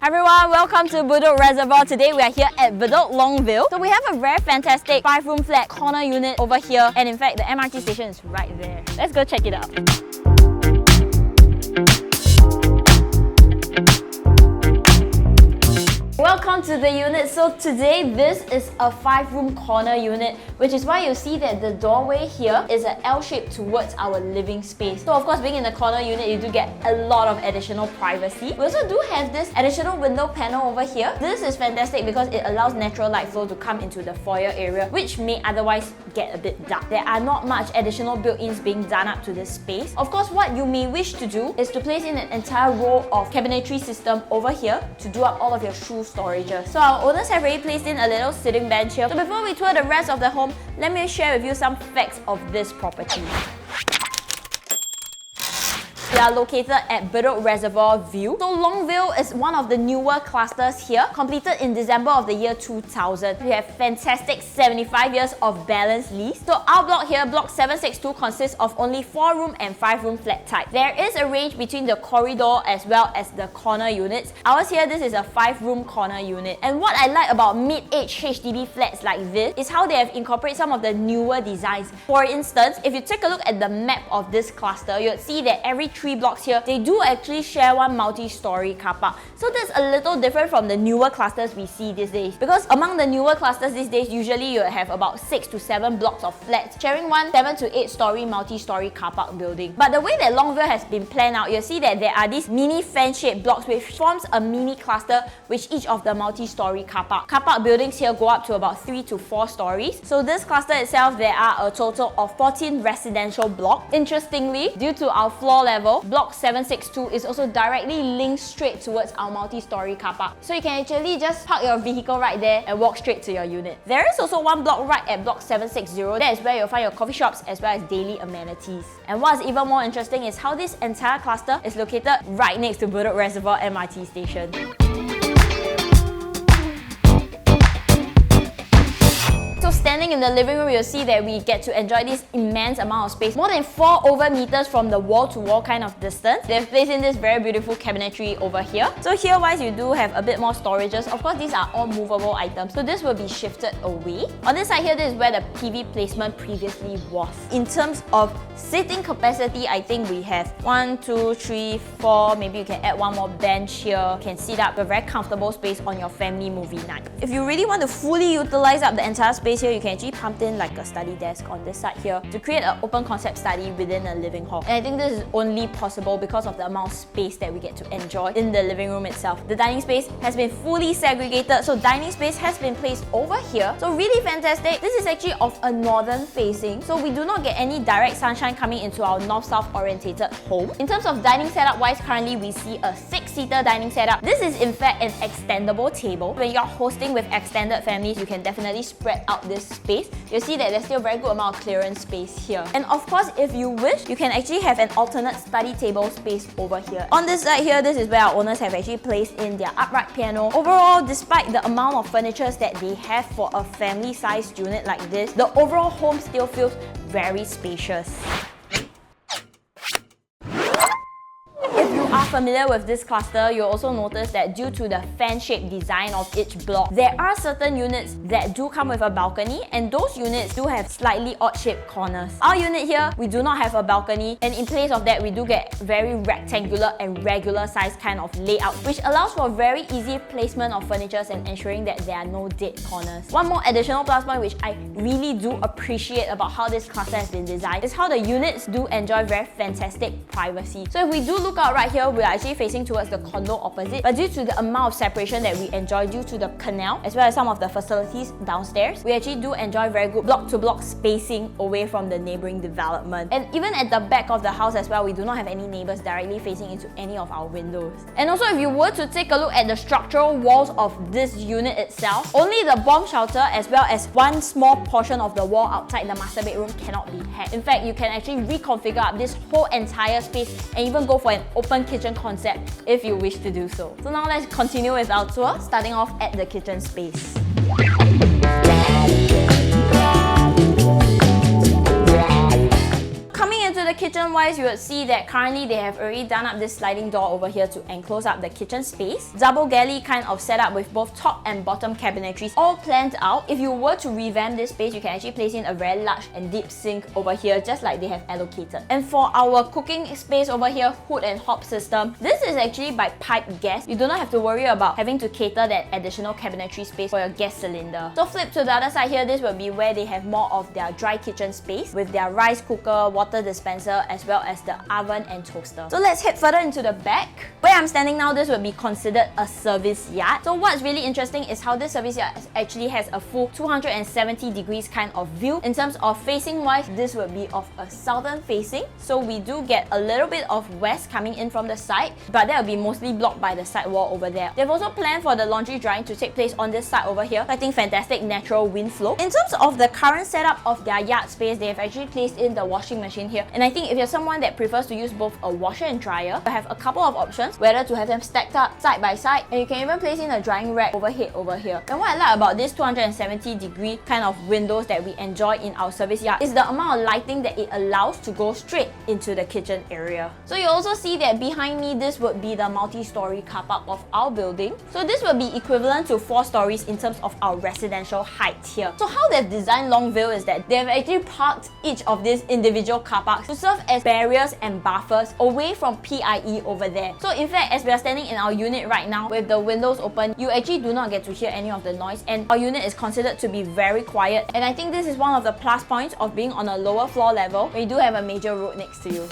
Hi everyone, welcome to Bedok Reservoir. Today we are here at Bedok Longvale. So we have a very fantastic 5-room flat corner unit over here, and in fact the MRT station is right there. Let's go check it out. Welcome to the unit. So today this is a 5-room corner unit, which is why you see that the doorway here is an L shape towards our living space. So of course, being in the corner unit, you do get a lot of additional privacy. We also do have this additional window panel over here. This is fantastic because it allows natural light flow to come into the foyer area, which may otherwise get a bit dark. There are not much additional built-ins being done up to this space. Of course, what you may wish to do is to place in an entire row of cabinetry system over here to do up all of your shoe storages. So our owners have already placed in a little sitting bench here. So before we tour the rest of the home, let me share with you some facts of this property. We are located at Bedok Reservoir View. So Longvale is one of the newer clusters here, completed in December of the year 2000. We have fantastic 75 years of balance lease. So our block here, block 762, consists of only 4-room and 5-room flat type. There is a range between the corridor as well as the corner units. Ours here, this is a 5-room corner unit. And what I like about mid-age HDB flats like this is how they have incorporated some of the newer designs. For instance, if you take a look at the map of this cluster, you'll see that every 3 blocks here, they do actually share one multi-story car park. So that's a little different from the newer clusters we see these days. Because among the newer clusters these days, usually you have about 6 to 7 blocks of flats sharing one 7 to 8 story multi-story car park building. But the way that Longvale has been planned out, you'll see that there are these mini fan-shaped blocks which forms a mini cluster with each of the multi-story car park. Car park buildings here go up to about 3 to 4 stories. So this cluster itself, there are a total of 14 residential blocks. Interestingly, due to our floor level, block 762 is also directly linked straight towards our multi-story car park. So you can actually just park your vehicle right there and walk straight to your unit. There is also one block right at block 760. That is where you'll find your coffee shops as well as daily amenities. And what's even more interesting is how this entire cluster is located right next to Bedok Reservoir MRT station. So standing in the living room, you'll see that we get to enjoy this immense amount of space. More than 4 over meters from the wall to wall kind of distance. They've placed in this very beautiful cabinetry over here. So here wise, you do have a bit more storages. Of course, these are all movable items, so this will be shifted away. On this side here, this is where the PV placement previously was. In terms of sitting capacity, I think we have 1, 2, 3, 4. Maybe you can add one more bench here. You can sit up a very comfortable space on your family movie night. If you really want to fully utilize up the entire space here, you can actually pump in like a study desk on this side here to create an open concept study within a living hall. And I think this is only possible because of the amount of space that we get to enjoy in the living room itself. The dining space has been fully segregated, so dining space has been placed over here. So really fantastic. This is actually of a northern facing, so we do not get any direct sunshine coming into our north-south orientated home. In terms of dining setup wise, currently we see a 6-seater dining setup. This is in fact an extendable table. When you're hosting with extended families, you can definitely spread out this space. You'll see that there's still a very good amount of clearance space here. And of course, if you wish, you can actually have an alternate study table space over here. On this side here, this is where our owners have actually placed in their upright piano. Overall, despite the amount of furniture that they have for a family-sized unit like this, the overall home still feels very spacious. If you are familiar with this cluster, you'll also notice that due to the fan-shaped design of each block, there are certain units that do come with a balcony, and those units do have slightly odd-shaped corners. Our unit here, we do not have a balcony, and in place of that, we do get very rectangular and regular size kind of layout, which allows for very easy placement of furniture and ensuring that there are no dead corners. One more additional plus point which I really do appreciate about how this cluster has been designed is how the units do enjoy very fantastic privacy. So if we do look out right here, we are actually facing towards the condo opposite, but due to the amount of separation that we enjoy due to the canal as well as some of the facilities downstairs, we actually do enjoy very good block-to-block spacing away from the neighboring development. And even at the back of the house as well, we do not have any neighbors directly facing into any of our windows. And also, if you were to take a look at the structural walls of this unit itself, only the bomb shelter as well as one small portion of the wall outside the master bedroom cannot be hacked. In fact, you can actually reconfigure up this whole entire space and even go for an open kitchen concept if you wish to do so. So now let's continue with our tour, starting off at the kitchen space. Coming into the kitchen wise, you would see that currently they have already done up this sliding door over here to enclose up the kitchen space. Double-galley kind of setup with both top and bottom cabinetries all planned out. If you were to revamp this space, you can actually place in a very large and deep sink over here, just like they have allocated. And for our cooking space over here, hood and hob system, this is actually by pipe gas. You do not have to worry about having to cater that additional cabinetry space for your gas cylinder. So flip to the other side here, this will be where they have more of their dry kitchen space with their rice cooker, water dispenser, as well as the oven and toaster. So let's head further into the back. Where I'm standing now, this will be considered a service yard. So what's really interesting is how this service yard actually has a full 270 degrees kind of view. In terms of facing wise, this will be of a southern facing. So we do get a little bit of west coming in from the side, but that will be mostly blocked by the side wall over there. They've also planned for the laundry drying to take place on this side over here. I think fantastic natural wind flow. In terms of the current setup of their yard space, they have actually placed in the washing machine here. And I think if you're someone that prefers to use both a washer and dryer, you have a couple of options, whether to have them stacked up side by side, and you can even place in a drying rack overhead over here. And what I like about this 270 degree kind of windows that we enjoy in our service yard is the amount of lighting that it allows to go straight into the kitchen area. So you also see that behind me, this would be the multi-story car park of our building. So this would be equivalent to 4 stories in terms of our residential height here. So how they've designed Longvale is that they've actually parked each of these individual car parks to serve as barriers and buffers away from PIE over there. So in fact, as we are standing in our unit right now with the windows open, you actually do not get to hear any of the noise, and our unit is considered to be very quiet. And I think this is one of the plus points of being on a lower floor level where you do have a major road next to you.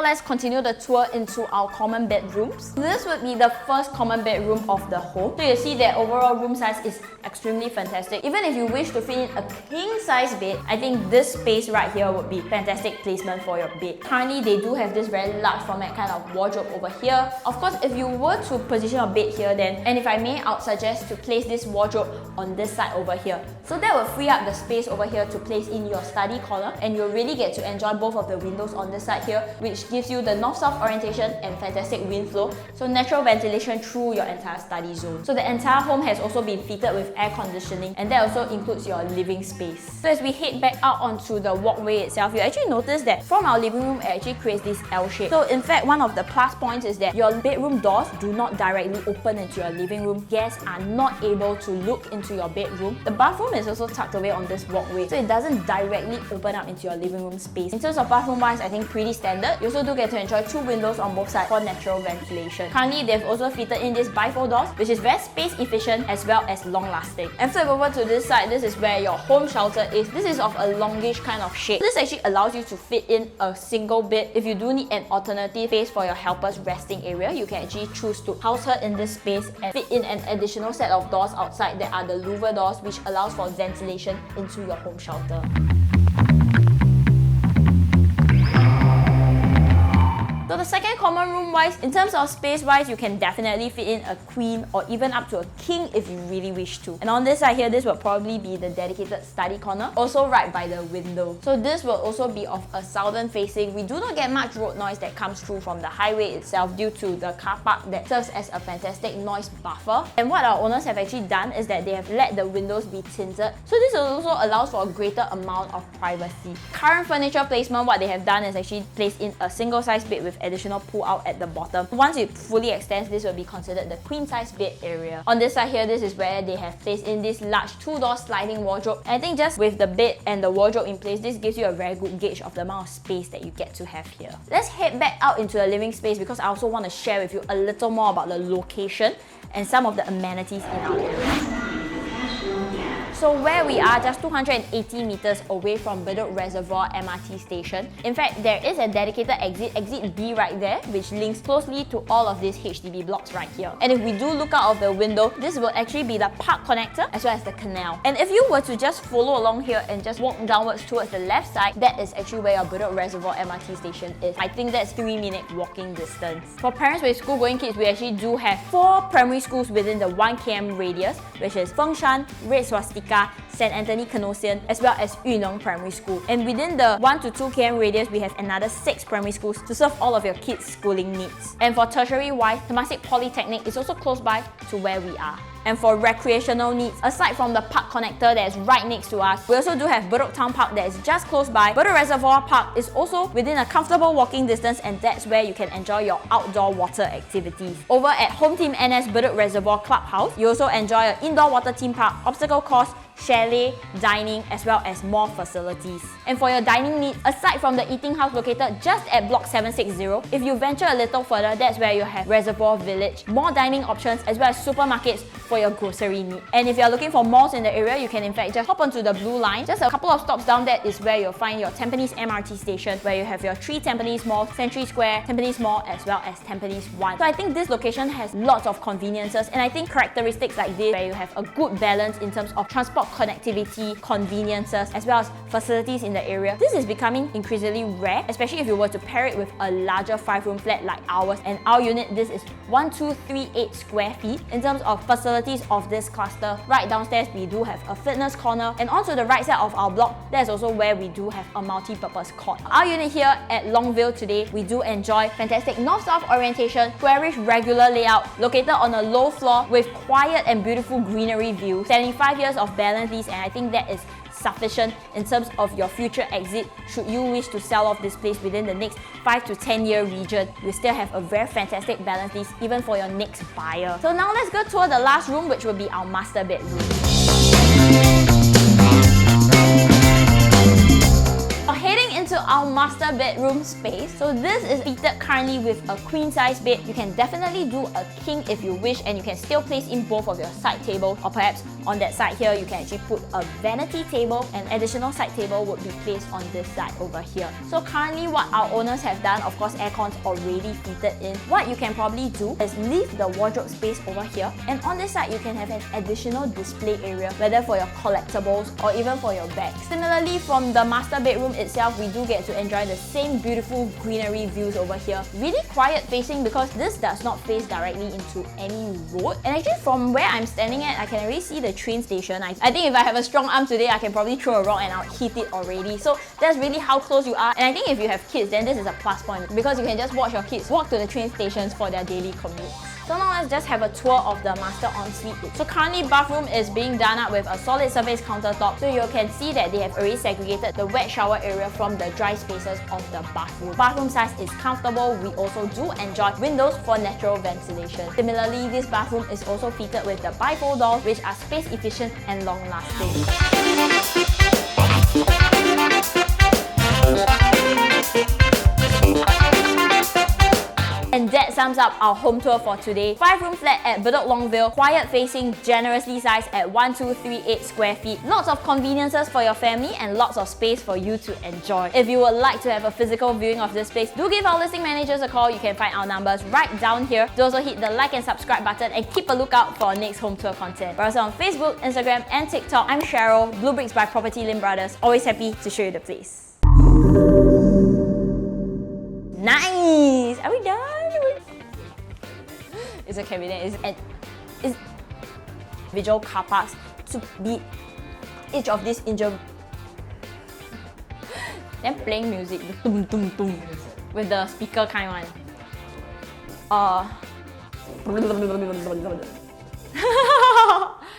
Let's continue the tour into our common bedrooms. This would be the first common bedroom of the home. So you see that overall room size is extremely fantastic. Even if you wish to fit in a king size bed, I think this space right here would be fantastic placement for your bed. Currently, they do have this very large format kind of wardrobe over here. Of course, if you were to position a bed here then, and if I may, I would suggest to place this wardrobe on this side over here. So that will free up the space over here to place in your study corner, and you'll really get to enjoy both of the windows on this side here, which gives you the north-south orientation and fantastic wind flow, so natural ventilation through your entire study zone. So the entire home has also been fitted with air conditioning, and that also includes your living space. So as we head back out onto the walkway itself, you actually notice that from our living room, it actually creates this L shape. So in fact, one of the plus points is that your bedroom doors do not directly open into your living room. Guests are not able to look into your bedroom. The bathroom is also tucked away on this walkway, so it doesn't directly open up into your living room space. In terms of bathroom wise, I think pretty standard. You also do get to enjoy 2 windows on both sides for natural ventilation. Currently, they've also fitted in this bifold doors, which is very space efficient as well as long lasting. And flip over to this side, this is where your home shelter is. This is of a longish kind of shape. This actually allows you to fit in a single bed. If you do need an alternative space for your helper's resting area, you can actually choose to house her in this space and fit in an additional set of doors outside that are the louver doors, which allows for ventilation into your home shelter. So the second common room wise, in terms of space wise, you can definitely fit in a queen or even up to a king if you really wish to. And on this side here, this will probably be the dedicated study corner, also right by the window. So this will also be of a southern facing. We do not get much road noise that comes through from the highway itself due to the car park that serves as a fantastic noise buffer. And what our owners have actually done is that they have let the windows be tinted. So this also allows for a greater amount of privacy. Current furniture placement, what they have done is actually placed in a single size bed with additional pull out at the bottom. Once it fully extends, this will be considered the queen size bed area. On this side here, this is where they have placed in this large 2-door sliding wardrobe. And I think just with the bed and the wardrobe in place, this gives you a very good gauge of the amount of space that you get to have here. Let's head back out into the living space because I also want to share with you a little more about the location and some of the amenities in our area. So where we are, just 280 meters away from Bedok Reservoir MRT station. In fact, there is a dedicated exit B right there, which links closely to all of these HDB blocks right here. And if we do look out of the window, this will actually be the park connector as well as the canal. And if you were to just follow along here and just walk downwards towards the left side, that is actually where your Bedok Reservoir MRT station is. I think that's 3-minute walking distance. For parents with school-going kids, we actually do have 4 primary schools within the 1 km radius, which is Fengshan, Red Swastika, St. Anthony Canossian, as well as Yunong Primary School. And within the 1 to 2 km radius, we have another 6 primary schools to serve all of your kids' schooling needs. And for tertiary wise, Temasek Polytechnic is also close by to where we are. And for recreational needs, aside from the park connector that is right next to us, we also do have Bedok Town Park that is just close by. Bedok Reservoir Park is also within a comfortable walking distance, and that's where you can enjoy your outdoor water activities. Over at Home Team NS Bedok Reservoir Clubhouse, you also enjoy an indoor water theme park, obstacle course, chalet, dining, as well as more facilities. And for your dining needs, aside from the eating house located just at Block 760, if you venture a little further, that's where you have Reservoir Village, more dining options, as well as supermarkets for your grocery needs. And if you're looking for malls in the area, you can in fact just hop onto the Blue Line. Just a couple of stops down there is where you'll find your Tampines MRT station, where you have your 3 Tampines malls, Century Square, Tampines Mall, as well as Tampines 1. So I think this location has lots of conveniences, and I think characteristics like this, where you have a good balance in terms of transport connectivity, conveniences, as well as facilities in the area. This is becoming increasingly rare, especially if you were to pair it with a larger 5-room flat like ours. And our unit, this is 1238 square feet. In terms of facilities of this cluster, right downstairs we do have a fitness corner, and onto the right side of our block, that's also where we do have a multi-purpose court. Our unit here at Longvale today, we do enjoy fantastic north-south orientation, squarish regular layout, located on a low floor with quiet and beautiful greenery view, 75 years of balance lease, and I think that is sufficient in terms of your future exit. Should you wish to sell off this place within the next 5 to 10 year region, you still have a very fantastic balance lease even for your next buyer. So now let's go tour the last room, which will be our master bedroom. Heading into our master bedroom space. So this is fitted currently with a queen size bed. You can definitely do a king if you wish, and you can still place in both of your side tables, or perhaps on that side here you can actually put a vanity table. An additional side table would be placed on this side over here. So currently what our owners have done, of course aircon's already fitted in. What you can probably do is leave the wardrobe space over here, and on this side you can have an additional display area, whether for your collectibles or even for your bags. Similarly, from the master bedroom itself, we do get to enjoy the same beautiful greenery views over here. Really quiet facing because this does not face directly into any road. And actually from where I'm standing at, I can already see the train station. I think if I have a strong arm today, I can probably throw a rock and I'll hit it already. So that's really how close you are. And I think if you have kids, then this is a plus point because you can just watch your kids walk to the train stations for their daily commute. So now let's just have a tour of the master ensuite. So currently bathroom is being done up with a solid surface countertop. So you can see that they have already segregated the wet shower area from the dry spaces of the bathroom. Bathroom size is comfortable. We also do enjoy windows for natural ventilation. Similarly, this bathroom is also fitted with the bifold doors, which are space efficient and long lasting. And that sums up our home tour for today. 5-room flat at Bedok Longvale, quiet facing, generously sized at 1238 square feet. Lots of conveniences for your family and lots of space for you to enjoy. If you would like to have a physical viewing of this place, do give our listing managers a call. You can find our numbers right down here. Do also hit the like and subscribe button and keep a lookout for our next home tour content. We're also on Facebook, Instagram and TikTok. I'm Cheryl, bleubricks by PropertyLimBrothers. Always happy to show you the place. Nice! Are we done? It's a cabinet. It's visual car parks to be each of these individual. Then playing music, tum tum tum, with the speaker kind one.